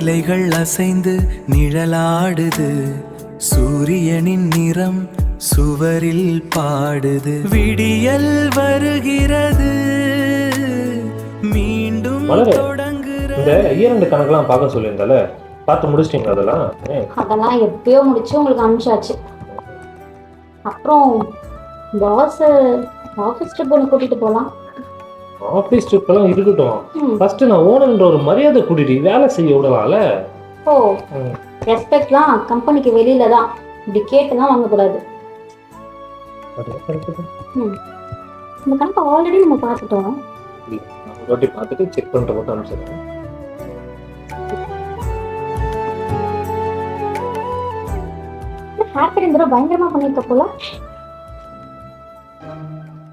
இலைகள் அசைந்து நிழலாடுது, சூரியனின் நிறம் சுவரில் பாடுது. விடியல் வருகிறது, மீண்டும் தொடங்குகிறது. இந்த இயரண்டு கணக்கெல்லாம் பார்க்க சொல்லியிருந்தால பார்த்து முடிச்சிட்டீங்களா? அதெல்லாம் எப்பயோ முடிச்சு உங்களுக்கு அனுப்பிச்சாச்சு. அப்புறம் பாஸ் ஆஃபீஸ் ட்ரிப் ஒன்று கூட்டிட்டு போகலாம். ஆஃபீஸ் ட்ரிப் எல்லாம் இருக்கட்டும், ஃபர்ஸ்ட் நான் ஓனர்ன்ற ஒரு மரியாதை கூட்டிட்டு வேலை செய்ய விடலாம்ல. ஓ, ரெஸ்பெக்ட்லாம் கம்பெனிக்கு வெளியில தான், இப்படி கேட்டுலாம் வாங்கக்கூடாது. இந்த கணக்கு ஆல்ரெடி நம்ம பார்த்துட்டோம். ஒரு வாட்டி பார்த்துட்டு செக் பண்ணிட்டு மட்டும் அனுப்பிச்சிடுறேன். ஹேர் கட் இந்த தடவை பயங்கரமா பண்ணிருக்க போல.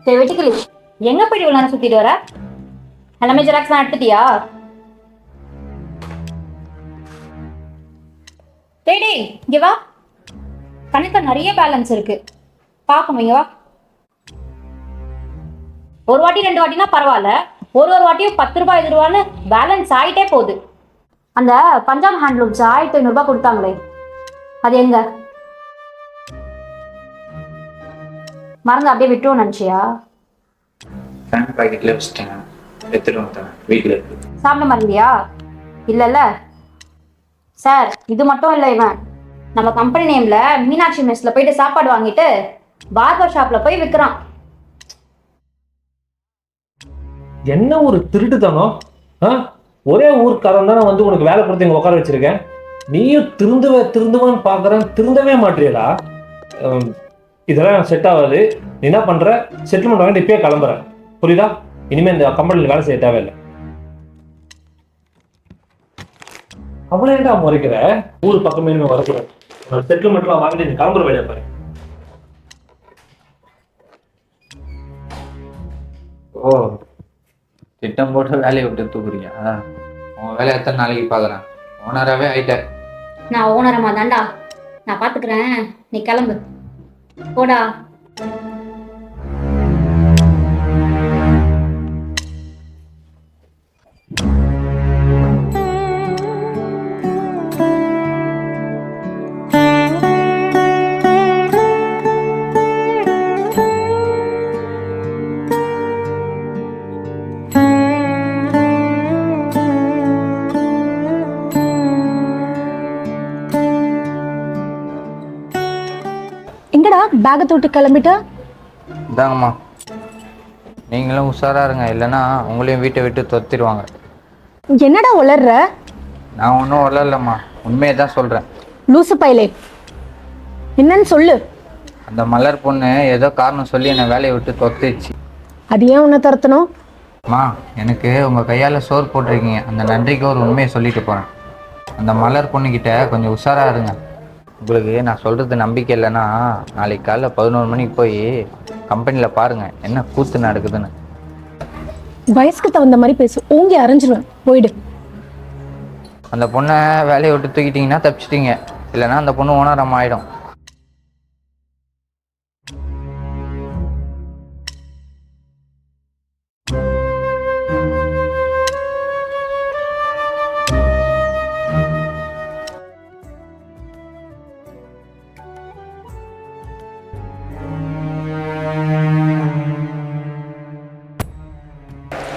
சரி வெட்டிக்கலி, எங்க போயிட்டு இவ்வளவு நேரம் சுத்திட்டு வர? எல்லாமே ஜெராக்ஸ் எல்லாம் எடுத்துட்டியா? டேடி இங்க வா, கணக்குல நிறைய பேலன்ஸ் இருக்கு, பாக்கணும். இங்க வா. ஒரு வாட்டி 2 வாட்டினா பரவாயில்ல, ஒரு வாட்டியும் 10 ரூபாய் 20 ரூபான்னு பேலன்ஸ் ஆயிட்டே போகுது. அந்த பஞ்சாப் ஹேண்ட்லூம்ஸ் 1500 ரூபாய் கொடுத்தாங்களே, அது எங்க? மறந்து அப்படியே விட்டுருவோம் நினைச்சியா? ஃபேன் பாக்கெட்ல வச்சிட்டேன், எடுத்துட்டு வந்தேன், வீட்ல இருக்கு. சாப்பிட மறந்தியா? இல்லல்ல சார், இது மட்டும் இல்லை, இவன் நம்ம கம்பெனி நேம்ல மீனாட்சி மெஸ்ல போயிட்டு சாப்பாடு வாங்கிட்டு பார்பர் ஷாப்ல போய் விற்கிறான். என்ன ஒரு திருட்டுத்தனம்! ஒரே ஊர்க்காரன் தானே வந்து உனக்கு வேலை கொடுத்து இங்க உட்கார வச்சிருக்கேன், நீயும் திருந்துவான்னு பாக்குறேன், திருந்தவே மாட்டீங்களா? இதெல்லாம் செட் ஆகாது. நீ என்ன பண்ற, செட்டில்மெண்ட் வாங்கிட்டு இப்பயே கிளம்புற, புரியுதா? இனிமே இந்த கம்பெனியில் வேலை செய்ய தேவையில்லை. அவ்வளோ ஏன்டா முறைக்கிற? ஊர் பக்கமே இனிமே வரக்கூடாது. செட்டில்மெண்ட்லாம் வாங்கிட்டு நீ கிளம்புற வேலையை பாரு. ஓ, திட்டம் போட்டு வேலையை விட்டு தூக்குறியா? உன் வேலையை எத்தனை நாளைக்கு பார்க்குறேன்? ஓனராகவே ஆயிட்டேன். நான் ஓனரமா தாண்டா, நான் பாத்துக்கிறேன், நீ கிளம்பு போடா. எங்கடா பேக்கை தொட்டு கிளம்பிட்ட? இதாங்கம்மா, நீங்களும் உஷாரா இருங்க, இல்லைன்னா உங்களையும் வீட்டை விட்டு தொத்திடுவாங்க. என்னடா உளர்ற? நான் ஒன்றும் உளரலம்மா, உண்மையை தான் சொல்கிறேன். லூசு பையலே, என்னன்னு சொல்லு. அந்த மலர் பொண்ணு ஏதோ காரணம் சொல்லி என்னை வேலையை விட்டு தொத்திடுச்சு. அது ஏன் உன்னை துரத்தணும்? அம்மா, எனக்கு உங்கள் கையால் சோறு போட்டிருக்கீங்க, அந்த நன்றிக்கு ஒரு உண்மையை சொல்லிட்டு போகிறேன். அந்த மலர் பொண்ணுக்கிட்ட கொஞ்சம் உஷாராக இருங்க. உங்களுக்கு நான் சொல்கிறது நம்பிக்கை இல்லைன்னா நாளைக்கு காலைல 11 மணிக்கு போய் கம்பெனியில் பாருங்கள் என்ன கூத்து நடக்குதுன்னு. வயசுக்கு தகுந்த மாதிரி பேசு, ஓங்கி அரைஞ்சிருவேன், போயிடு. அந்த பொண்ணை வேலையை விட்டு தூக்கிட்டீங்கன்னா தப்பிச்சிட்டிங்க, இல்லைன்னா அந்த பொண்ணு ஓனரம் ஆகிடும்.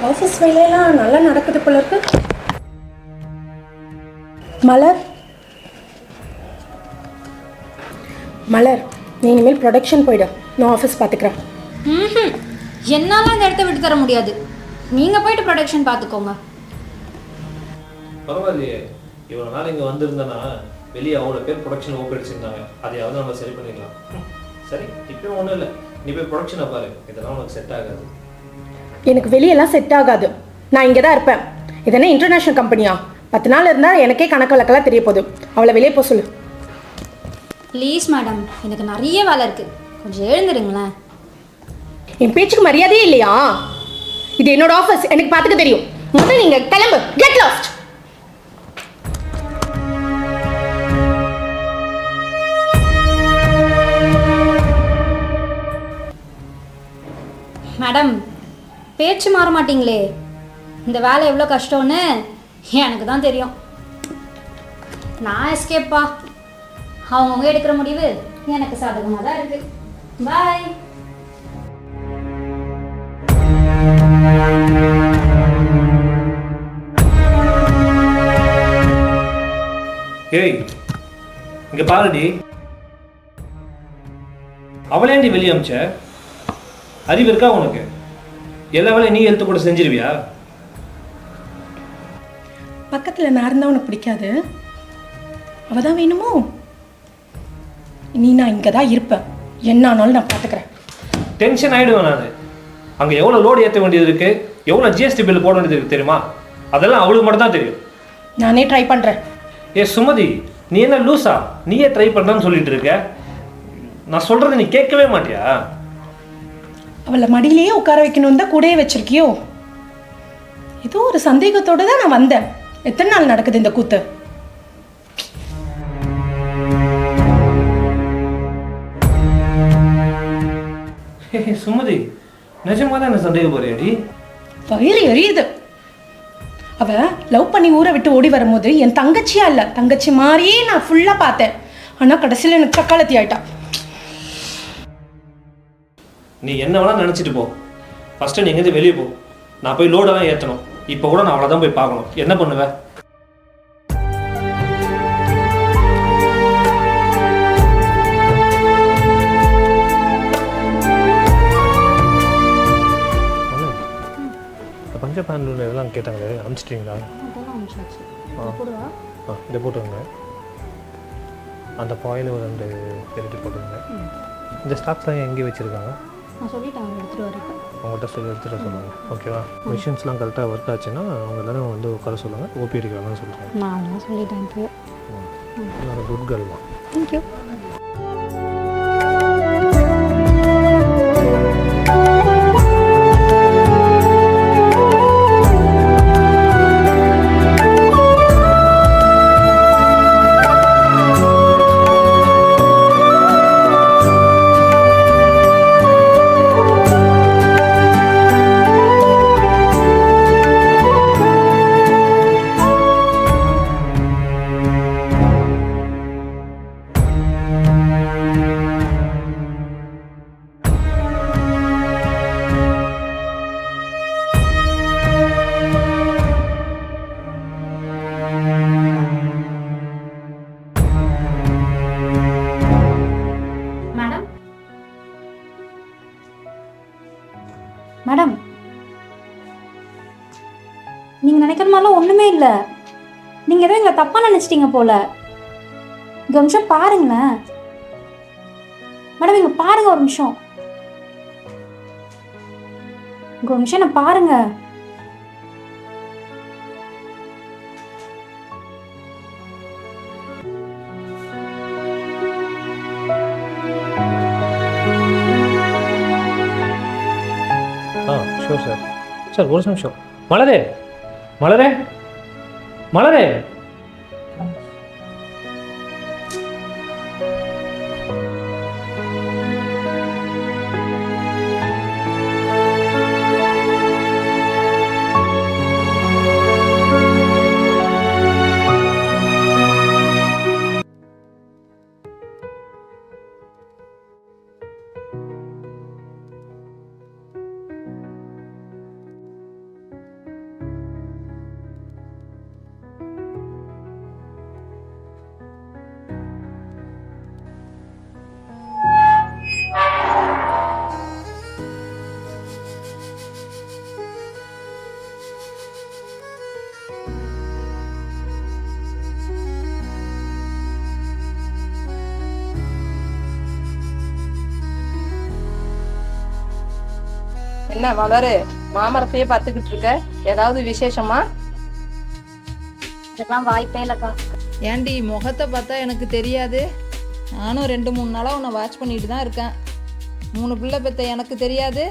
ஆஃபீஸ் வேலையெல்லாம் நல்லா நடக்குது போல இருக்கு. மலர், மலர், நீ இனிமேல் ப்ரொடக்ஷன் போயிடு, நான் ஆஃபீஸ் பார்த்துக்கிறேன். என்னால அந்த இடத்த விட்டு தர முடியாது, நீங்க போயிட்டு ப்ரொடக்ஷன் பார்த்துக்கோங்க. பரவாயில்லையே, இவ்வளோ நாள் இங்கே வந்திருந்தேன்னா வெளியே அவ்வளோ பேர் ப்ரொடக்ஷன் ஒப்படைச்சிருந்தாங்க, அதையாவது நம்ம சரி பண்ணிடலாம். சரி, இப்போ ஒன்றும் இல்லை, நீ போய் ப்ரொடக்ஷனை பாரு, இதெல்லாம் உனக்கு செட் ஆகாது. எனக்கு வெளியெல்லாம் செட் ஆகாது, நான் இங்கே தான் இருப்பேன். இது என்ன இன்டர்நேஷ்னல் கம்பெனியா? 10 நாள் இருந்தால் எனக்கே கணக்கு வழக்கெல்லாம் தெரிய போகுது. அவளை வெளியே போக சொல்லு. ப்ளீஸ் மேடம், எனக்கு நிறைய வேலை இருக்கு, கொஞ்சம் எழுந்துருங்களேன். என் பேச்சுக்கு மரியாதையே இல்லையா? இது என்னோட ஆஃபீஸ், எனக்கு பார்த்துக்க தெரியும். முதல்ல நீங்க கிளம்பு, கெட் லாஸ்ட். மேடம், பேச்சு மாற மாட்டீங்களே. இந்த வேலை எவ்வளோ கஷ்டம்னு எனக்கு தான் தெரியும். நான் எஸ்கேப்பா. அவங்கவுங்க எடுக்கிற முடிவு எனக்கு சாதகமாக தான் இருக்கு. பாய். ஏய் இங்க பாருடி, அவளேண்டி வெளியே அமிச்ச? அறிவு இருக்கா உனக்கு? எல்லா வேலையும் நீ எழுத்து கூட செஞ்சிருவியா? பக்கத்தில் நான் இருந்தால் உனக்கு பிடிக்காது, அவள் தான் வேணுமோ? நீ நான் இங்கே தான் இருப்பேன், என்ன ஆனாலும் நான் பார்த்துக்கிறேன். டென்ஷன் ஆகிடுவேன் நான். அங்கே எவ்வளோ லோடு ஏற்ற வேண்டியது இருக்குது, எவ்வளோ ஜிஎஸ்டி பில் போட வேண்டியது இருக்குது தெரியுமா? அதெல்லாம் அவளுக்கு மட்டும் தான் தெரியும். நானே ட்ரை பண்ணுறேன். ஏ சுமதி, நீ என்ன லூஸா? நீயே ட்ரை பண்ணுறேன்னு சொல்லிட்டு இருக்க. நான் சொல்கிறத நீ கேட்கவே மாட்டியா? அவளை மடியிலேயே உட்கார வைக்கணும் தான் கூடயே வச்சிருக்கியோ? ஏதோ ஒரு சந்தேகத்தோடு தான் நான் வந்தேன். எத்தனை நாள் நடக்குது இந்த கூத்து? சுமதி, நிஜமா தான் என்ன சந்தேகம் போறியாடி? வயிறு எரியுது. அவ லவ் பண்ணி ஊரை விட்டு ஓடி வரும்போது என் தங்கச்சியா இல்லை, தங்கச்சி மாதிரியே நான் ஃபுல்லாக பார்த்தேன். ஆனால் கடைசியில் எனக்கு சக்காலத்தி ஆயிட்டா. நீ என்ன வேணா நினச்சிட்டு போ. ஃபஸ்ட்டு நீ எங்கேருந்து வெளியே போ. நான் போய் லோடெல்லாம் ஏற்றணும். இப்போ கூட நான் அவ்வளோதான் போய் பார்க்கணும். என்ன பண்ணுவேன்? பஞ்சபாண்டூர் இதெல்லாம் கேட்டாங்களே, அனுப்பிச்சிட்டிங்களா? இதை போட்டுருங்க. அந்த பாயில் ஒரு 2 எழுதி போட்டுருங்க. இந்த ஸ்டாக்ஸ்லாம் எங்கே வச்சுருக்காங்க? நான் சொல்லிட்டேன், அவங்க எடுத்துகிட்டு வரேன். அவங்கள்ட்ட சொல்லி எடுத்துகிட்டு சொல்லுங்கள். ஓகேவா? மிஷின்ஸ்லாம் கரெக்டாக ஒர்க் ஆச்சுன்னா அவங்க எல்லாரும் வந்து உட்கார சொல்லுங்கள். ஓபி இருக்காங்கன்னு சொல்லுங்கள். நான் அதெல்லாம் சொல்லிட்டேன். நான் குட் கேர்ள் தான். தேங்க்யூ. மேடம், நீங்கள் நினைக்கிற மாதிரிலாம் ஒன்றுமே இல்லை. நீங்கள் ஏதோ எங்களை தப்பாக நினச்சிட்டீங்க போல. இங்கே ஒரு நிமிஷம் பாருங்களேன் மேடம், இங்கே பாருங்க ஒரு நிமிஷம். இங்கே ஒரு நிமிஷம் என்ன பாருங்க. Sure sir. சார் ஒரு நிமிஷம். மலரே, மலரே, மலரே. என்ன வளரு, மாமரத்தையே பார்த்துக்கிட்டு இருக்க? ஏதாவது விசேஷமா? இதுக்கெல்லாம் வாய்ப்பே இல்லைக்கா. ஏண்டி முகத்தை பார்த்தா எனக்கு தெரியாது? நானும் 2-3 நாளாக உன்னை வாட்ச் பண்ணிட்டு தான் இருக்கேன். 3 பிள்ளை பெற்ற எனக்கு தெரியாது?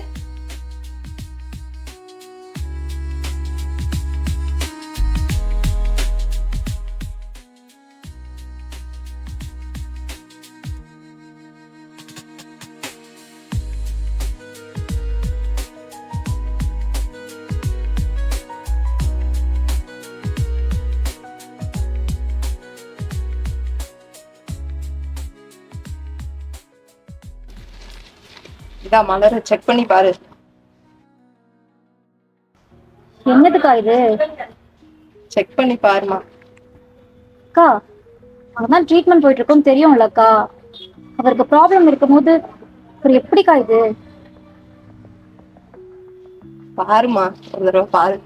இதா மலரை செக் பண்ணி பாரு. என்னதுக்கா இது? செக் பண்ணி பாருமா. அக்கா, அவர்தான் ட்ரீட்மெண்ட் போயிட்டு இருக்கோம் தெரியும்லக்கா. அவருக்கு ப்ராப்ளம் இருக்கும்போது அப்புறம் எப்படிக்கா இது? பாருமா, ஒரு தடவை பாரு.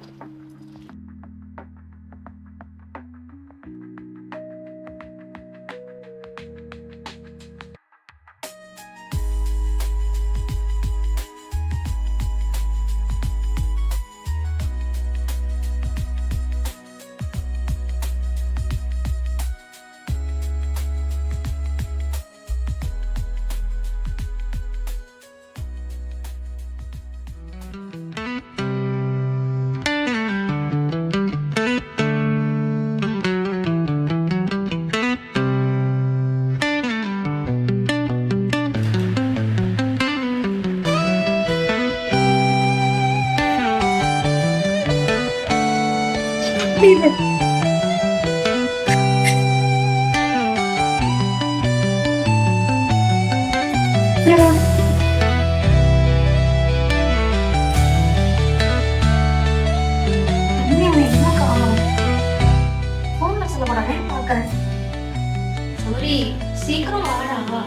சீக்கிரம் வாடா.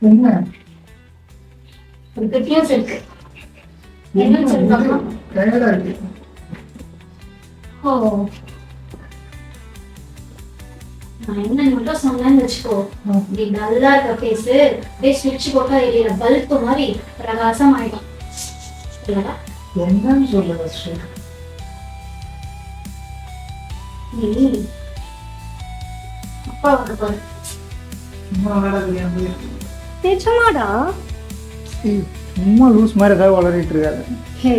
என்ன ஒரு குட் நியூஸ் இருக்கு. என்னன்னு சொல்லுங்க. டயர்டா இருக்கு. ஓ, நான் என்ன மட்டும் சொன்னேன்னு வச்சுக்கோ, இப்படி நல்லா இருக்க ஃபேஸ் அப்படியே ஸ்விட்ச் போட்டா எரியிற பல்ப் மாதிரி பிரகாசம் ஆயிடும். இல்லடா, என்னன்னு சொல்லுங்க ஸ்ரீ? நீ அப்பா வந்து பாரு. சும்மா வேலை நிஜமாடா? சும்மா லூஸ் மாதிரி ஏதாவது வளரிட்டு இருக்காரு. ஹே,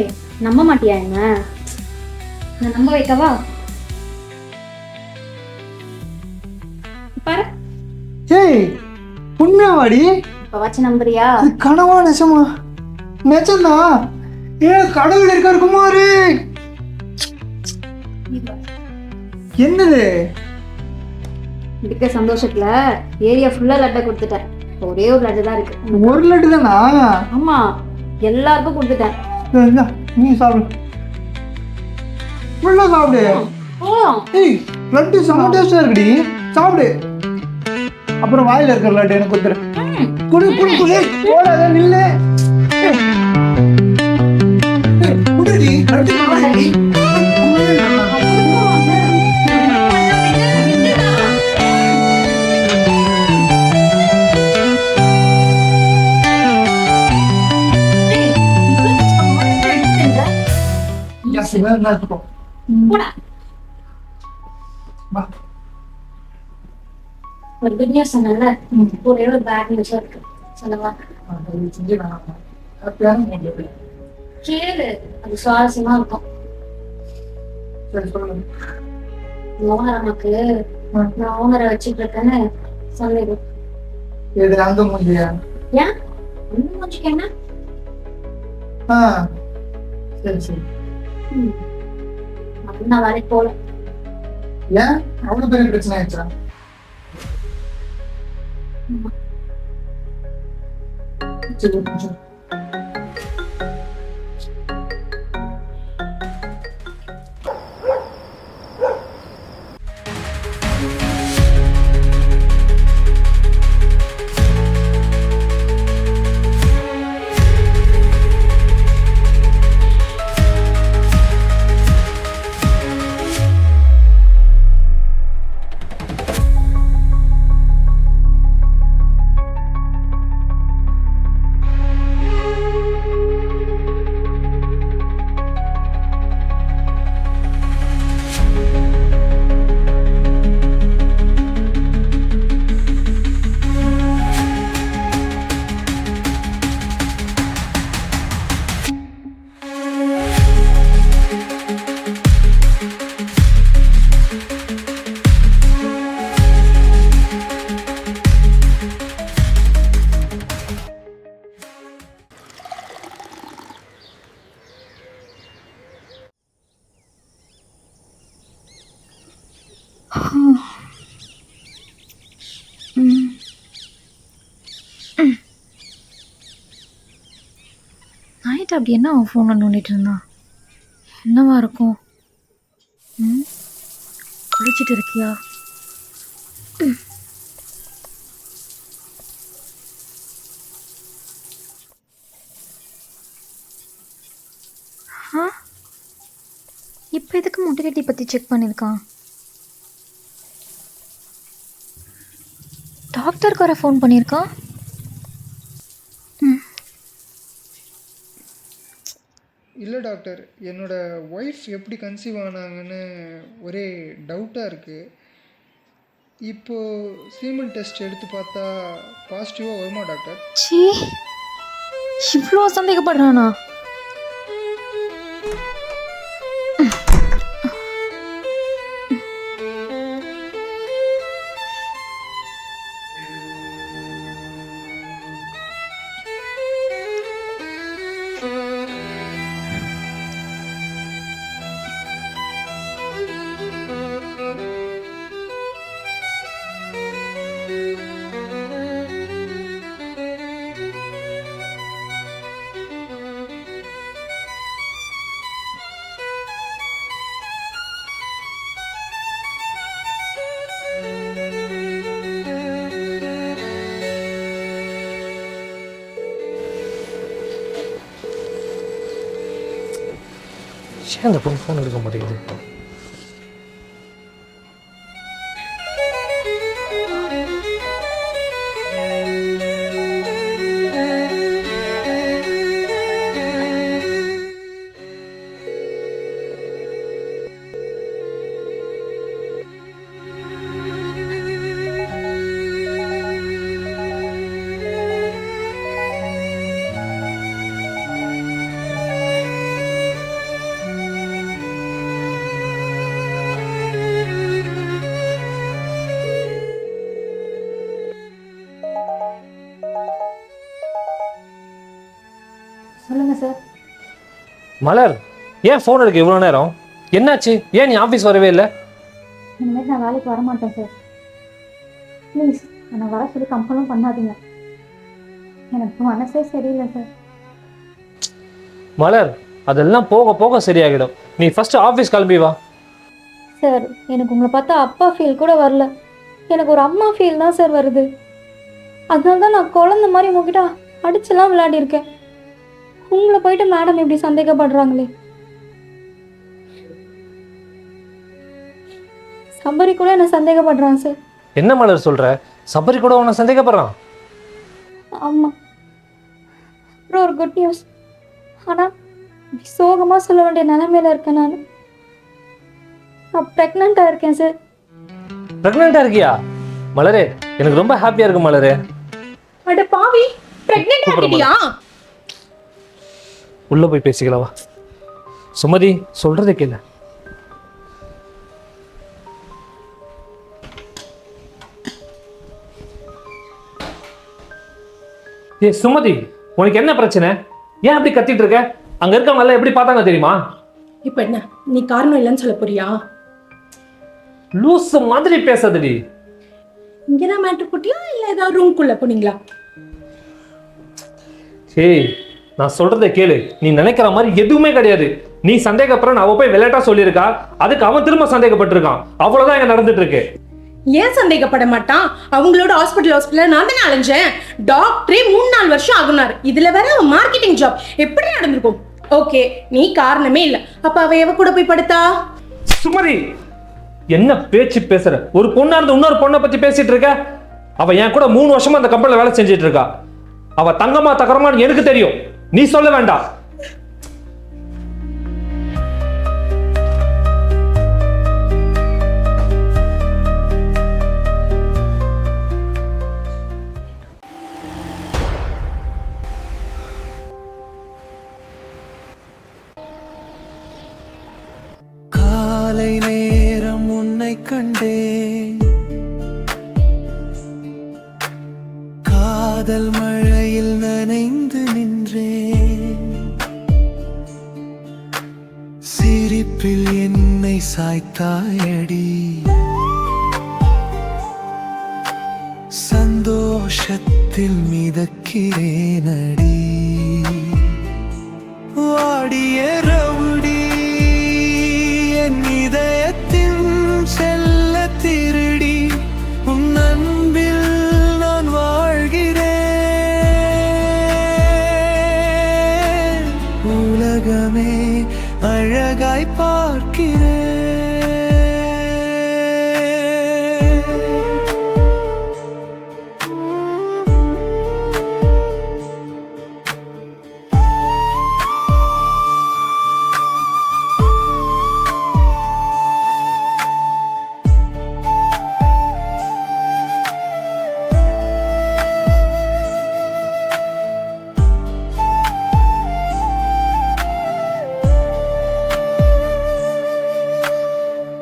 நம்ப மாட்டியா என்ன? நான் நம்ப வைக்கவா? பாரு, ஏய் உண்மையாவாடி? இப்ப வச்சு நம்புறியா? இது கனவா நிஜமா? நிஜம்னா கடவுள் இருக்காரு குமாரு. என்னது? இருக்க சந்தோஷத்துல ஏரியா ஃபுல்லா லட்டை கொடுத்துட்டேன். ஒரே ஒரு லட்டு தான் இருக்கு. ஒரு லட்டு தானா? ஆமா, எல்லாருக்கும் கொடுத்துட்டேன். இந்தா, நீ சாப்பிடு. ஃபுல்லா சாப்பிடு. ஏய் லட்டு செம்ம டேஸ்டா இருக்குடி. சாப்பிடு. அப்புறம் வாயில இருக்கிற லட்டு எனக்கு கொடுத்துரு. குடு குடு குடு. போடாத நில்லு. குடுடி லட்டு வாங்கி. ஒரு குட் நியூஸ் சொன்னல, ஒரே ஒரு பேட் நியூஸ் இருக்கு. சொல்லவா? கேளு, அது சுவாரஸ்யமா இருக்கும். மோகனம்மாக்கு நான் ஓனரை வச்சுட்டு இருக்கேன்னு சொல்லிடு. இது அங்க முடியா? ஏன் ஒன்னும் வச்சுக்க என்ன? சரி சரி. நான் வேலைக்கு போல. ஏன் அவ்வளவு பெரிய பிரச்சனை ஆயிடுச்சா? சரி. நைட்டில் அப்படி என்ன அவன் ஃபோனில் நோண்டிட்டு இருந்தான்? என்னவா இருக்கும்? குளிச்சுட்டு இருக்கியா? இப்போ எதுக்கு மொட்டைக்கட்டி பற்றி செக் பண்ணியிருக்கான்? டாக்டருக்கு வர ஃபோன் பண்ணியிருக்கான். இல்லை டாக்டர், என்னோட ஒய்ஃப் எப்படி கன்சீவ் ஆனாங்கன்னு ஒரே டவுட்டாக இருக்குது. இப்போது சீமன் டெஸ்ட் எடுத்து பார்த்தா பாசிட்டிவாக வருமா டாக்டர்? சீ, இவ்வளோ சந்தேகப்படுறானா? ஏன் அந்த பொண்ணு ஃபோன் எடுக்க மாட்டேங்குது? சொல்லுங்கள் சார். மலர், ஏன் ஃபோன் எடுக்க இவ்வளோ நேரம்? என்னாச்சு? ஏன் நீ ஆஃபீஸ் வரவே இல்லை? இனிமேல் நான் வேலைக்கு வர மாட்டேன் சார். ப்ளீஸ் என்னை வர சொல்லி கம்பலும் பண்ணாதீங்க. எனக்கு மனசே சரியில்லை சார். மலர், அதெல்லாம் போக போக சரியாகிடும். நீ ஃபர்ஸ்ட் ஆஃபீஸ் கிளம்பி வா. சார், எனக்கு உங்களை பார்த்தா அப்பா ஃபீல் கூட வரல. எனக்கு ஒரு அம்மா ஃபீல் தான் சார் வருது. அதனால தான் நான் குழந்தை மாதிரி உங்ககிட்ட அடிச்செல்லாம் விளையாடிருக்கேன். உங்களை போயிட்டு மேடம் இப்படி சந்தேகப்படுறாங்களே. சபரி கூட என்ன சந்தேகப்படுறான் சார். என்ன மலர் சொல்ற? சபரி கூட உன்னை சந்தேகப்படுறான்? ஆமாம். அப்புறம் ஒரு குட் நியூஸ். ஆனால் சோகமாக சொல்ல வேண்டிய நிலைமையில இருக்கேன். நான் ப்ரெக்னெண்ட்டாக இருக்கேன் சார். ப்ரெக்னெண்ட்டாக இருக்கியா? மலரே, எனக்கு ரொம்ப ஹாப்பியாக இருக்கு மலரே. அட பாவி, பிரெக்னென்ட் ஆகிட்டியா? உள்ள போய் பேசிக்கலவா? சுமதி, சொல்றதை கேளு. ஏ சுமதி, உனக்கு என்ன பிரச்சனை? ஏன் அப்படி கத்திட்டு இருக்க? அங்க இருக்கவங்க எல்லாம் எப்படி பார்த்தாங்க தெரியுமா? இப்போ என்ன, நீ காரணம் இல்லைன்னு சொல்ல போறியா? லூசு மாதிரி பேசாதடி. இங்கதான் மேட்ரு போட்டியா இல்லை ஏதாவது ரூம்குள்ள போனீங்களா? ஏய், நான் சொல்றதை கேளு. நீ நினைக்கிற மாதிரி எதுவுமே கிடையாது. நீ சந்தேகப்படுற, அவ போய் விளையாட்டா சொல்லியிருக்கா. அதுக்கு அவன் திரும்ப சந்தேகப்பட்டிருக்கான். அவ்வளவுதான் இங்க நடந்துட்டு இருக்கு. ஏன் சந்தேகப்பட மாட்டான்? அவங்களோட ஹாஸ்பிட்டல் நான் தானே அலைஞ்சேன். டாக்டரே 3-4 வருஷம் ஆகுனாரு. இதுல வேற அவன் மார்க்கெட்டிங் ஜாப். எப்படி நடந்திருக்கும்? ஓகே, நீ காரணமே இல்ல. அப்ப அவ எவ கூட போய் படுத்தா? சுமதி, என்ன பேச்சு பேசுற? ஒரு பொண்ணா இருந்து இன்னொரு பொண்ணை பத்தி பேசிட்டு இருக்க. அவ என் கூட 3 வருஷமா அந்த கம்பெனில வேலை செஞ்சிட்டு இருக்கா. அவ தங்கமா தகரமான்னு எனக்கு தெரியும். நீ சொல்ல வேண்டாம். காலை நேரம் உன்னை கண்டேன், காதல் மழையில் நனைந்து நின்றேன், சிரிப்பில் என்னை சாய்த்தாயடி, சந்தோஷத்தில் மிதக்கிறேனடி. அழகாய் பார்க்கிறேன்.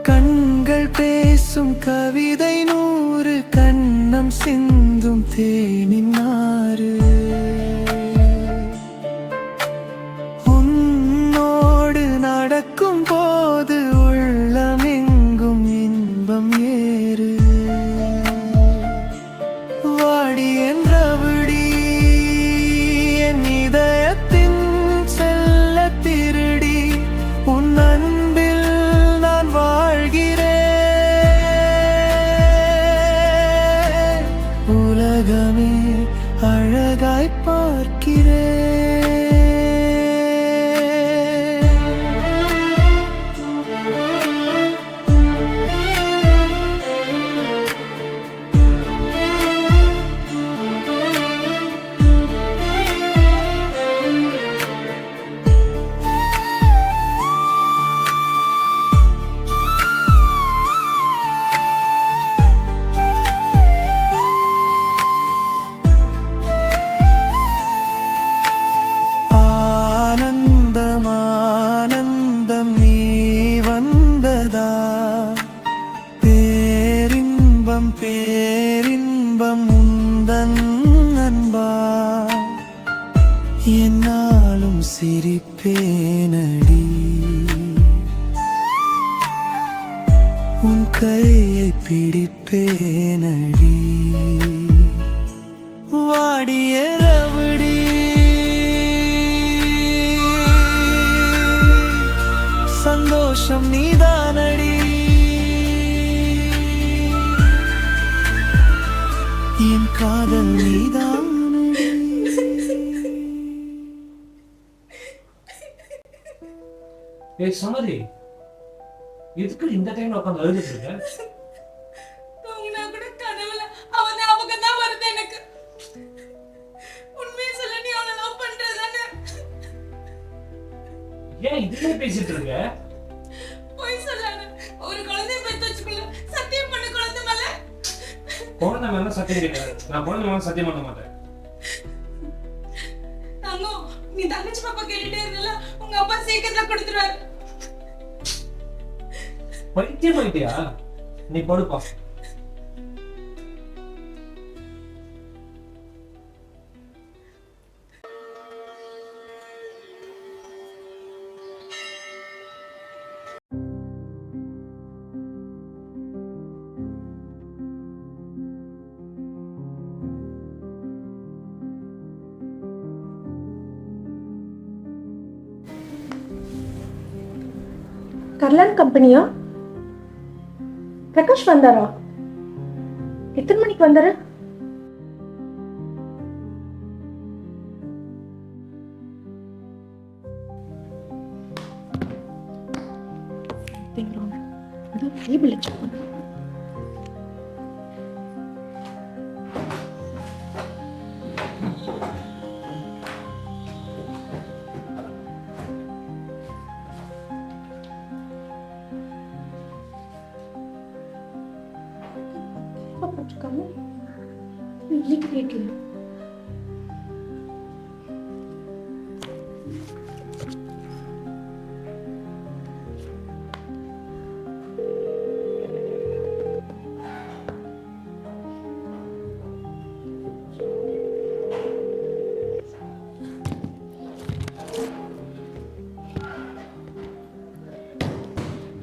கண்கள் பேசும் கவிதை 100 கண்ணம் சிந்தும் தேனின் நாறு. உன்னோடு நடக்கும் போது உள்ளமெங்கும் இன்பம் ஏறு. வாடி என்றபடி என் இதயத்தின் செல்ல திருடி உன் அன்பில் நான் வாழ்கிறேன். உலகமே அழகாய் பார்க்கிறேன். ஆனந்தம் ஆனந்தம் நீ வந்ததா. பேரின்பம் பேரின்பம் உந்தன் அன்பா. என்னாலும் சிரிப்பேனடி உன் கையை பிடிப்பேனடி. வாடிய ரவடி சந்தோஷம் நீதானடி. என் காதல் நீதானடி. ஏய் சுமதி, எதுக்கு இந்த டைம்ல உட்காந்து அழுதுட்டு இருக்க? தூங்கினா கூட கனவுல அவன் ஞாபகம் தான் வருது எனக்கு. உண்மையை சொல்ல நீ அவனை லவ் பண்றதானே? ஏன் இதுலயே பேசிட்டு இருக்க? போய் சொல்லாத. ஒரு குழந்தைய பெத்து வச்சுக்கல. சத்தியம் பண்ண குழந்தை மேல. குழந்தை மேல சத்தியம் கிடையாது. நான் குழந்தை மேல சத்தியம் பண்ண மாட்டேன். தங்கம், நீ தங்கச்சி பாப்பா கேட்டுட்டே இருந்தல, உங்க அப்பா சீக்கிரத்துல கொடுத்துருவாரு. பைத்தியம் ஆயிட்டியா? நீ படுப்பா. கர்லான் கம்பெனியா? பிரகாஷ் வந்தாரா? எத்தனை மணிக்கு வந்தாரு? டேபிள் செக் பண்ணு.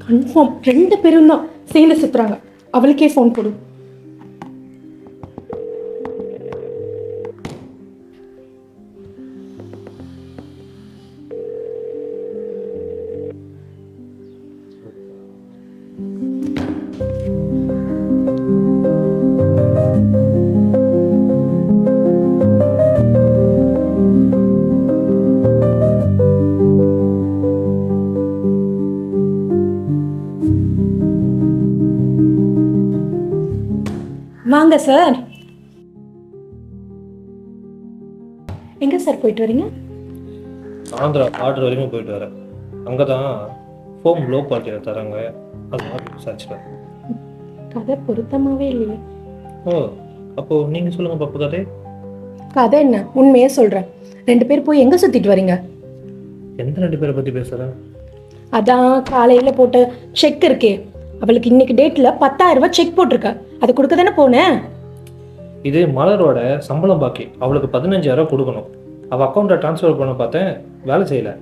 கன்ஃபார்ம் 2 பேரும் தான் சேர்ந்து சுத்துறாங்க. அவளுக்கே ஃபோன் கொடு. வாங்க சார். எங்க சார் போயிட்டு வரீங்க? ஆந்திரா ஆர்டர் வரைக்கும் போயிட்டு வரேன். அங்கே தான் ஃபோம் லோ குவாலிட்டியில் தராங்க. அது மாதிரி விசாரிச்சுட்டேன். கதை பொருத்தமாவே இல்லையே. ஓ, அப்போது நீங்கள் சொல்லுங்கள் பாப்பு கதை. கதை என்ன, உண்மையே சொல்றேன். 2 பேர் போய் எங்க சுத்திட்டு வரீங்க? எந்த 2 பேரை பற்றி பேசுகிறேன்? அதான் காலையில போட்ட செக் இருக்கே, அவளுக்கு இன்னைக்கு டேட்ல 10,000 ரூபாய் செக் போட்டிருக்க, அது கொடுக்க தானே போனேன். இது மலரோட சம்பளம் பாக்கி. அவளுக்கு 15,000 கொடுக்கணும். அவள் அக்கௌண்ட்டை ட்ரான்ஸ்ஃபர் பண்ண பார்த்தேன், வேலை செய்யலை.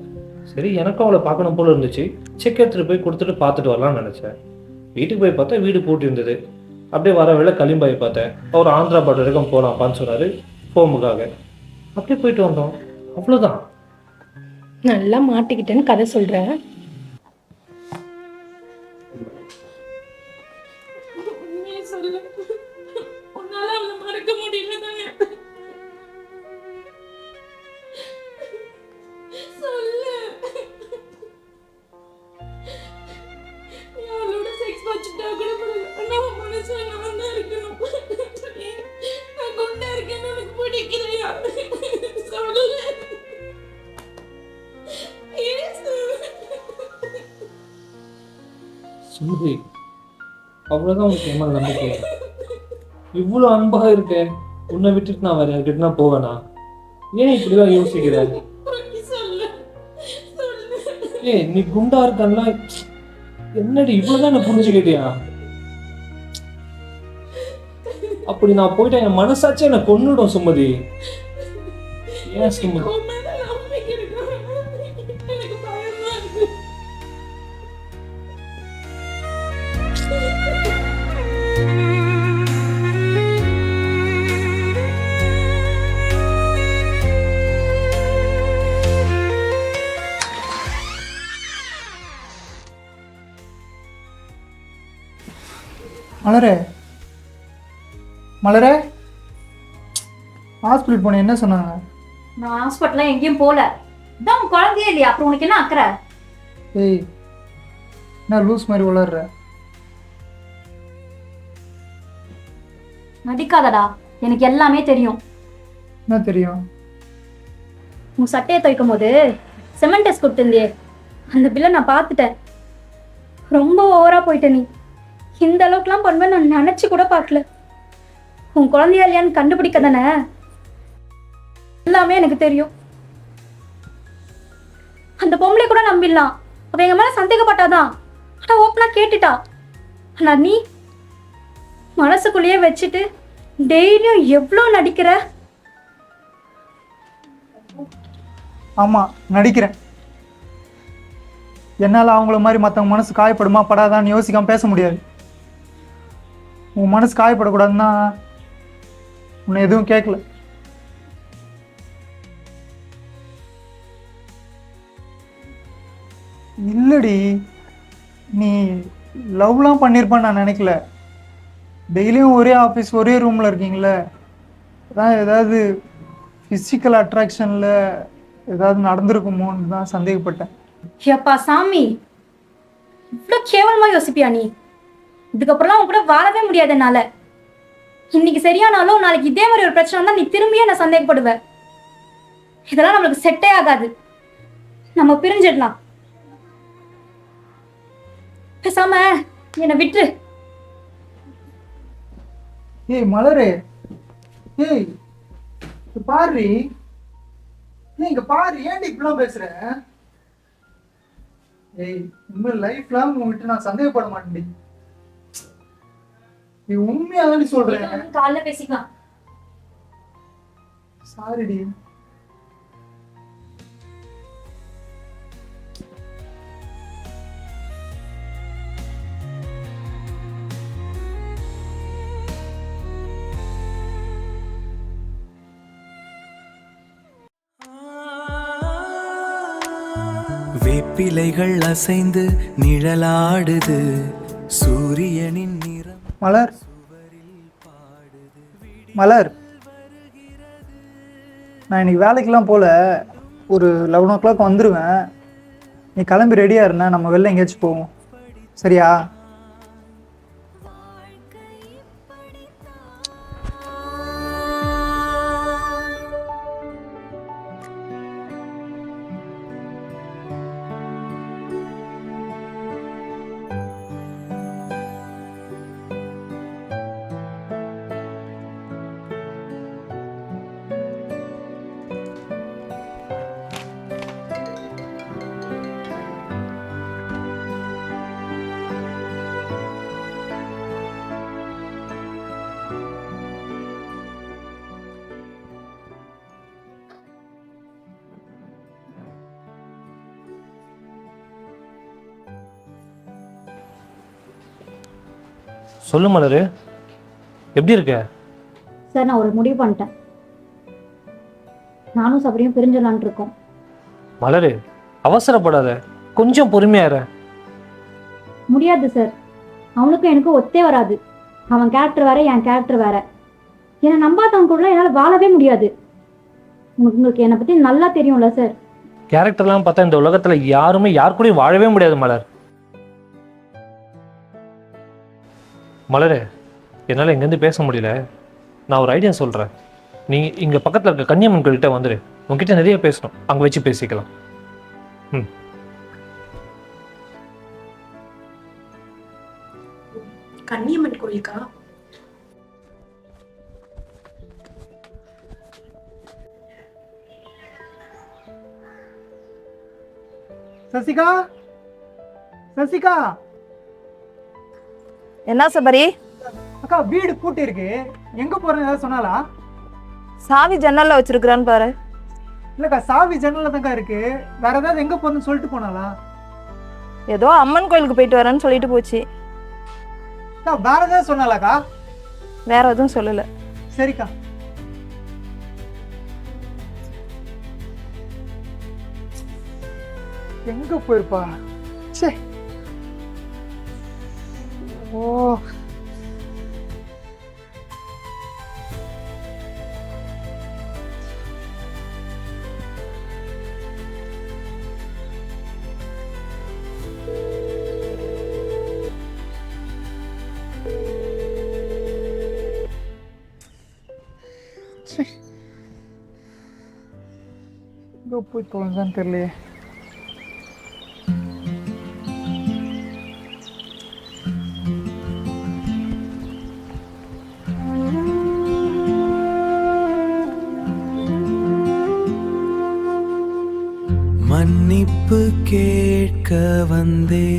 சரி, எனக்கும் அவளை பார்க்கணும் போல இருந்துச்சு. செக் எடுத்துகிட்டு போய் கொடுத்துட்டு பார்த்துட்டு வரலாம்னு நினச்சேன். வீட்டுக்கு போய் பார்த்தா வீடு பூட்டி இருந்தது. அப்படியே வர வேலை களிம்பாய் பார்த்தேன். அவர் ஆந்திரா பார்டர் வரைக்கும் போகலாம்ப்பான்னு சொன்னார் ஃபோமுக்காக. அப்படியே போயிட்டு வந்தோம், அவ்வளோதான். நல்லா மாட்டிக்கிட்டேன்னு கதை சொல்றேன். சுமதி, அவ்வளோதான் உங்களுக்கு என்ன நம்பிக்கை? இவ்வளோ அன்பாக இருக்கேன், உன்னை விட்டுட்டு நான் வேற யார்கிட்டனா போவேனா? ஏன் இப்படிதான் யோசிக்கிறேன்? ஏய், நீ குண்டா இருக்கன்னா என்னடி இவ்வளவுதான் என்ன புரிஞ்சுக்கிட்டியா? அப்படி நான் போயிட்டேன், என் மனசாச்சு என்னை கொன்னுடும் சுமதி. ஏன் சுமதி? மலரே, மலரே, ஹாஸ்பிட்டல் போனேன், என்ன சொன்னாங்க? நான் ஹாஸ்பிட்டல்லாம் எங்கேயும் போல. இதான் உன் குழந்தையே இல்லையா, அப்புறம் உனக்கு என்ன அக்கறை? ஏய், என்ன லூஸ் மாதிரி வளர்ற? நடிக்காதடா, எனக்கு எல்லாமே தெரியும். என்ன தெரியும்? உன் சட்டையை துவைக்கும் போது செமண்ட் டெஸ்ட் கொடுத்துருந்தியே, அந்த பில்லை நான் பார்த்துட்டேன். ரொம்ப ஓவரா போயிட்ட நீ. இந்த அளவுக்குலாம் பண்ணுவேன் நான் நினைச்சு கூட பார்க்கல. உன் குழந்தையா இல்லையான்னு கண்டுபிடிக்க தானே எல்லாமே எனக்கு தெரியும். அந்த பொம்பளை கூட நம்பிடலாம், அவ எங்க மேல சந்தேகப்பட்டாதான். ஆனா ஓப்பனா கேட்டுட்டா. ஆனா நீ மனசுக்குள்ளேயே வச்சுட்டு டெய்லியும் எவ்வளோ நடிக்கிற. ஆமா, நடிக்கிறேன். என்னால் அவங்கள மாதிரி மற்றவங்க மனசு காயப்படுமா படாதான்னு யோசிக்காம பேச முடியாது. உன் மனசு காயப்படக்கூடாதுன்னா உன்னை எதுவும் கேட்கல. இல்லடி, நீ லவ்லாம் பண்ணியிருப்பான்னு நான் நினைக்கல. டெய்லியும் ஒரே ஆஃபீஸ் ஒரே ரூமில் இருக்கீங்களே, அதான் ஏதாவது ஃபிசிக்கல் அட்ராக்ஷனில் ஏதாவது நடந்திருக்குமோன்னு தான் சந்தேகப்பட்டேன். ஏப்பா சாமி, இவ்வளோ கேவலமா யோசிப்பியா நீ? இதுக்கப்புறம்லாம் உன் கூட வாழவே முடியாது என்னால. இன்னைக்கு சரியானாலும் நாளைக்கு இதே மாதிரி ஒரு பிரச்சனை தான் நீ திரும்பியே நான் சந்தேகப்படுவேன். இதெல்லாம் நம்மளுக்கு செட்டே ஆகாது. நம்ம பிரிஞ்சிடலாம். பேசாம என்னை விட்டு. ஏய் மலரே, ஏய் பாரு, இங்க பாரு, ஏன்டி இப்படிலாம் பேசுற? ஏய், இனிமேல் லைஃப் லாங் உங்ககிட்ட நான் சந்தேகப்பட மாட்டேன்டி. நீ உண்மையாதானே சொல்றேன். காலைல பேசிக்கலாம். சாரிடி. வேப்பிலைகள் அசைந்து நிழலாடுது, சூரியனின் நிறம். மலர், மலர், நான் இன்னைக்கு வேலைக்கெல்லாம் போல, ஒரு 11 o'clock வந்துடுவேன். நீ கிளம்பி ரெடியாக இருந்தே, நம்ம வெளில எங்கேயாச்சும் போவோம், சரியா? சொல்லு மலரு, எப்படி இருக்க? சார் நான் ஒரு முடிவு பண்ணிட்டேன். நானும் சபரியும் பிரிஞ்சிடலான் இருக்கோம். மலரு, அவசரப்படாத, கொஞ்சம் பொறுமையா இரு. முடியாது சார், அவனுக்கும் எனக்கும் ஒத்தே வராது. அவன் கேரக்டர் வேற, என் கேரக்டர் வேற. என்னை நம்பாதவங்க கூட என்னால் வாழவே முடியாது. உங்களுக்கு என்னை பற்றி நல்லா தெரியும்ல சார். கேரக்டர்லாம் பார்த்தா இந்த உலகத்துல யாருமே யார் கூடயும் வாழவே முடியாது மலர். மலரு, என்னால் இங்கேருந்து பேச முடியல. நான் ஒரு ஐடியா சொல்கிறேன். நீ இங்கே பக்கத்தில் இருக்க கன்னியம்மன் கோயில்கிட்ட வந்துடு. உங்ககிட்ட நிறைய பேசணும், அங்கே வச்சு பேசிக்கலாம். ம். கன்னியம்மன் கோயிலுக்கா? சசிகா, சசிகா. என்ன சபரி? அக்கா வீடு பூட்டி இருக்கு, எங்க போறேன்னு ஏதாவது சொன்னாலா? சாவி ஜன்னல்ல வச்சிருக்கிறான்னு பாரு. இல்லக்கா, சாவி ஜன்னல்ல தான்க்கா இருக்கு. வேற ஏதாவது எங்க போறேன்னு சொல்லிட்டு போனாலா? ஏதோ அம்மன் கோயிலுக்கு போயிட்டு வரேன்னு சொல்லிட்டு போச்சு. அக்கா வேற ஏதாவது சொன்னாலாக்கா? வேற எதுவும் சொல்லல. சரிக்கா. எங்க போயிருப்பா? சே. ஓ, எங்க போய் தொலைஞ்சான்னு தெரியலையே. மன்னிப்பு கேட்க வந்தே,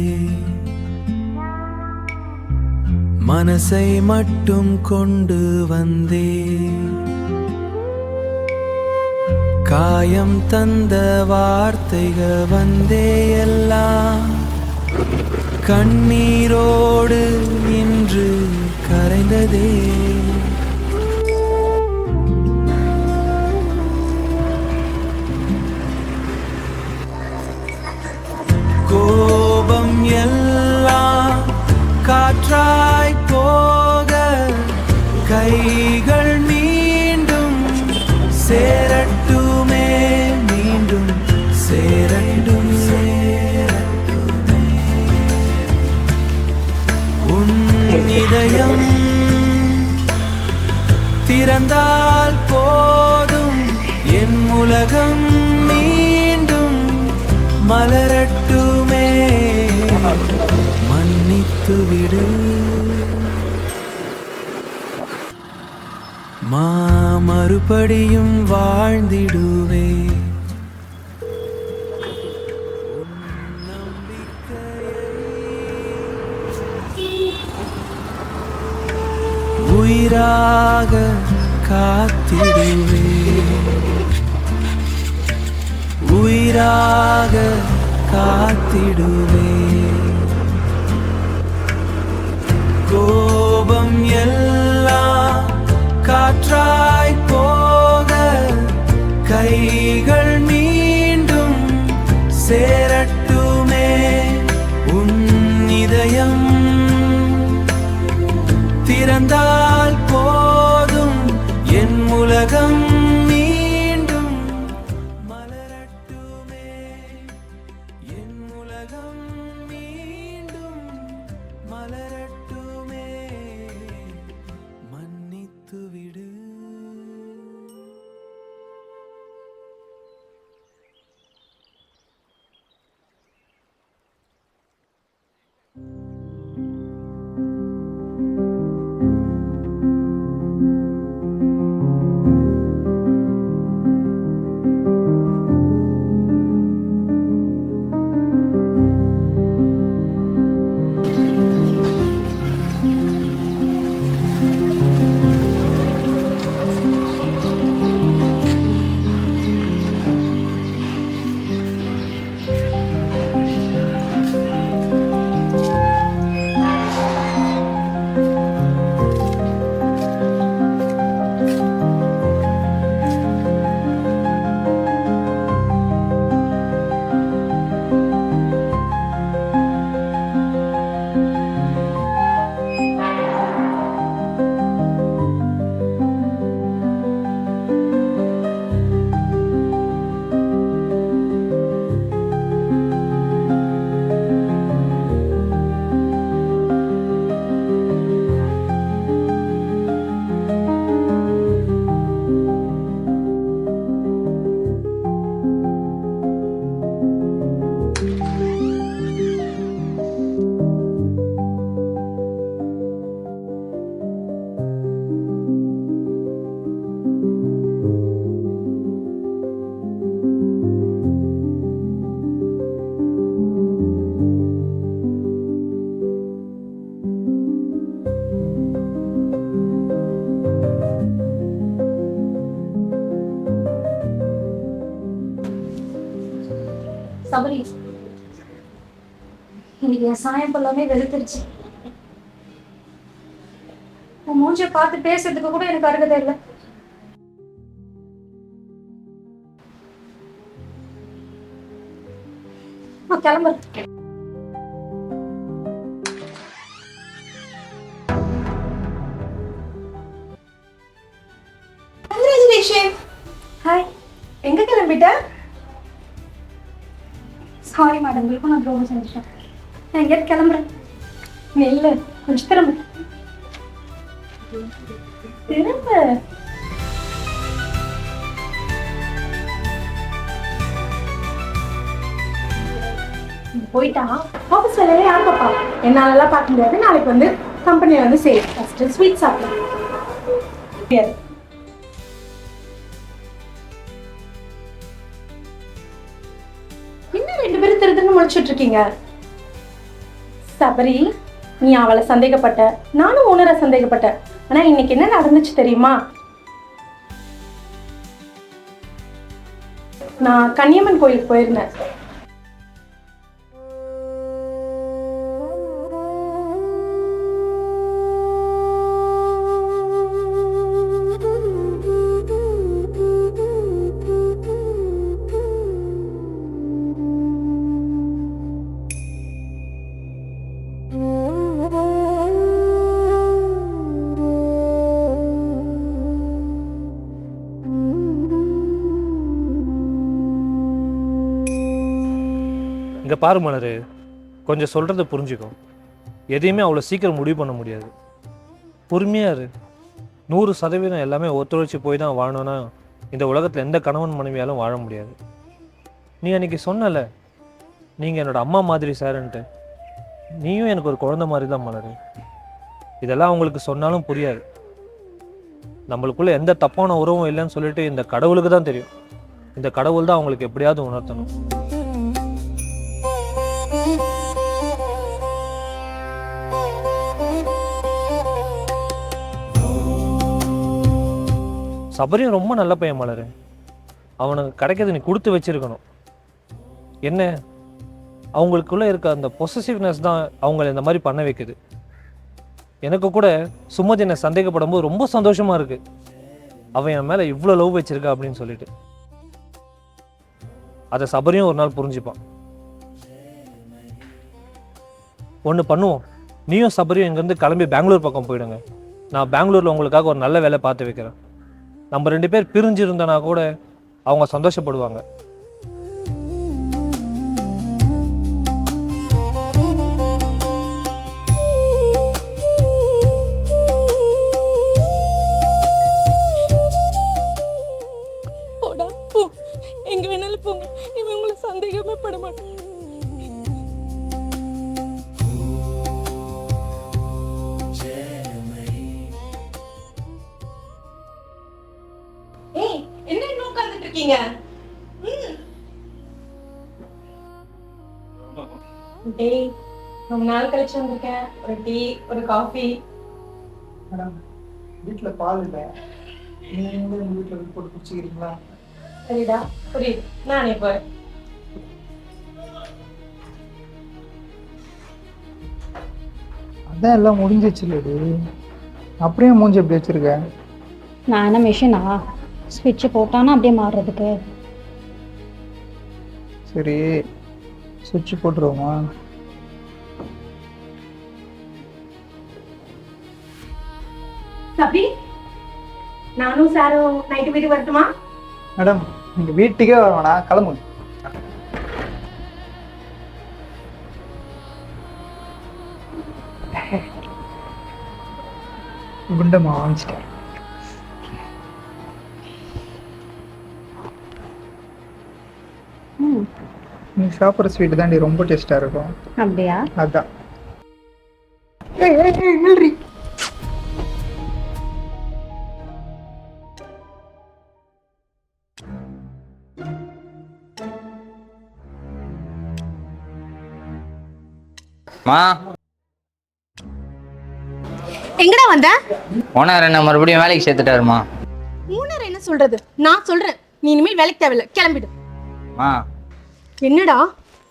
மனசை மட்டும் கொண்டு வந்தே, காயம் தந்த வார்த்தைகள் வந்தே எல்லாம் கண்ணீரோடு இன்று கரைந்ததே. கோபம் எல்லாம் காற்றாய் போக, கைகள் மீண்டும் சேரட்டுமே, மீண்டும் சேரட்டும், சேரட்டுமே. உன் இதயம் திறந்தால் போதும், என் உலகம் மீண்டும் மலரட்டுமே. மன்னித்து விடு, மறுபடியும் வாழ்ந்திடுவே. உயிராக காத்திடுவே, உயிராக காத்திடுவே. கோபம் எல்லாம் காற்றாய் போக, கைகள் மீண்டும் சேரட்டுமே. உன் இதயம் திறந்தால் போதும், என் உலகம் மீண்டும் மலரட்டுமே, என் உலகம் மீண்டும் மலரட்டுமே. மன்னித்து விடு. சபரி, இன்னைக்கு என் சாயம் எல்லாமே வெளுத்துருச்சு. உன் மூஞ்சிய பார்த்து பேசுறதுக்கு கூட எனக்கு அருகதை இல்லை. நான் கிளம்புறேன். கங்க்ராச்சுலேஷன். ஹாய். எங்க கிளம்பிட்ட? சாரி மேடம், உங்களுக்கும் நான் துரோகம் செஞ்சுட்டேன். நான் எங்கேயாவது கிளம்புறேன். இல்லை, கொஞ்சம் திரும்ப போயிட்டா ஆஃபீஸ் வேலையை யார் பாப்பா? என்னாலலாம் பார்க்க முடியாது. நாளைக்கு வந்து கம்பெனியில் வந்து சேரும். ஃபர்ஸ்ட் ஸ்வீட் சாப்பிடலாம். இன்னும் 2 பேரும் திருத்துன்னு முடிச்சுட்டு இருக்கீங்க. சபரி, நீ அவளை சந்தேகப்பட்ட, நானும் ஓனரை சந்தேகப்பட்டேன். ஆனா இன்னைக்கு என்ன நடந்துச்சு தெரியுமா? நான் கன்னியம்மன் கோயிலுக்கு போயிருந்தேன். இங்கே பாரு மலர், கொஞ்சம் சொல்கிறத புரிஞ்சுக்கும். எதையுமே அவ்வளோ சீக்கிரம் முடிவு பண்ண முடியாது. பொறுமையாக இரு. 100% எல்லாமே ஒத்துழைச்சி போய் தான் வாழணும்னா இந்த உலகத்தில் எந்த கணவன் மனைவியாலும் வாழ முடியாது. நீ அன்றைக்கி சொன்னல, நீங்கள் என்னோடய அம்மா மாதிரி சார்ன்ட்டு. நீயும் எனக்கு ஒரு குழந்தை மாதிரி தான் மலர். இதெல்லாம் அவங்களுக்கு சொன்னாலும் புரியாது. நம்மளுக்குள்ளே எந்த தப்பான உறவும் இல்லைன்னு சொல்லிட்டு இந்த கடவுளுக்கு தான் தெரியும். இந்த கடவுள் தான் அவங்களுக்கு எப்படியாவது உணர்த்தணும். சபரியும் ரொம்ப நல்ல பையன் மலர். அவனுக்கு கிடைக்கிறது நீ கொடுத்து வச்சிருக்கணும். என்ன, அவங்களுக்குள்ள இருக்க அந்த பொசசிவ்னஸ் தான் அவங்கள இந்த மாதிரி பண்ண வைக்குது. எனக்கு கூட சுமதி என்னை சந்தேகப்படும் போது ரொம்ப சந்தோஷமா இருக்கு. அவன் என் மேல இவ்வளோ லவ் வச்சிருக்கா அப்படின்னு சொல்லிட்டு. அதை சபரியும் ஒரு நாள் புரிஞ்சுப்பான். ஒன்று பண்ணுவோம், நீயும் சபரியும் இங்கேருந்து கிளம்பி பெங்களூர் பக்கம் போயிடுங்க. நான் பெங்களூரில் உங்களுக்காக ஒரு நல்ல வேலை பார்த்து வைக்கிறேன். நம்ம 2 பேர் பிரிஞ்சு இருந்தனா கூட அவங்க சந்தோஷப்படுவாங்க. எங்க வேணாலும் போங்க, இவன் உங்களை சந்தேகமே பட மாட்டேன். என்ன இன்னும் உட்கார்ந்துட்டு இருக்கீங்க? டேய், ரொம்ப நாள் கழிச்சு வந்திருக்கேன். ஒரு டீ, ஒரு காஃபி. மேடம், வீட்டில் பால் இல்லை, நீங்களும் எங்கள் வீட்டில் போட்டு குடிச்சிக்கிறீங்களா? சரிடா, புரியுது. நானே போறேன். அதான் எல்லாம் முடிஞ்சிச்சு இல்லடி, அப்படியே மூஞ்சி எப்படி வச்சிருக்க? நான் என்ன மிஷினா? ஸ்விட்சை போட்டானா அப்படியே மாறுறதுக்கு? சரி, சுவிட்ச் போட்டுருவோமா? சபி, நானும் சாரும் நைட்டு வீட்டுக்கு வரட்டுமா? மேடம், நீங்கள் வீட்டுக்கே வர வேணாம், கிளம்புங்க. குண்டமா வாங்கிச்சிட்டேன். நீ சாப்பிட்ற ஸ்வீட் தாண்டி ரொம்ப டேஸ்டாக இருக்கும். அப்படியா? அதான். நில்றி. மா, எங்கடா வந்த? ஓனர் என்ன மறுபடியும் வேலைக்கு சேர்த்துட்டாருமா. ஓனர் என்ன சொல்றது? நான் சொல்றேன், நீ இனிமேல் வேலைக்கு தேவையில்ல, கிளம்பிடு. மா, என்னடா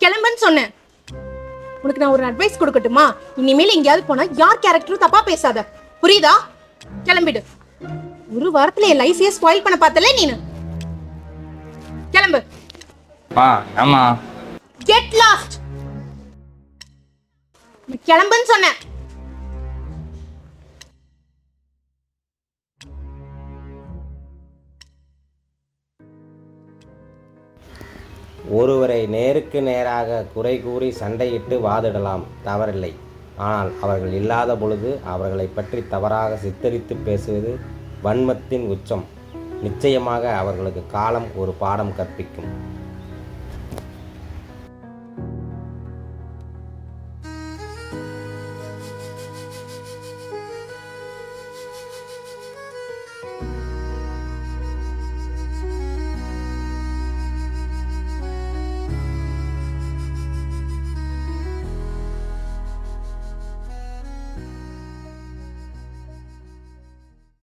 கிளம்புன்னு சொன்னேன். உனக்கு நான் ஒரு அட்வைஸ் கொடுக்கட்டுமா? இனிமேல் எங்கேயாவது போனா யார் கேரக்டரும் தப்பா பேசாத, புரியுதா? கிளம்பிடு. ஒரு வாரத்துல என் லைஃபையே ஸ்பாயில் பண்ண பார்த்தல நீனு. கிளம்பு. ஆமா. Get lost. கிளம்புன்னு சொன்னேன். ஒருவரை நேருக்கு நேராக குறை கூறி சண்டையிட்டு வாதிடலாம், தவறில்லை. ஆனால் அவர்கள் இல்லாத பொழுது அவர்களை பற்றி தவறாக சித்தரித்து பேசுவது வன்மத்தின் உச்சம். நிச்சயமாக அவர்களுக்கு காலம் ஒரு பாடம் கற்பிக்கும்.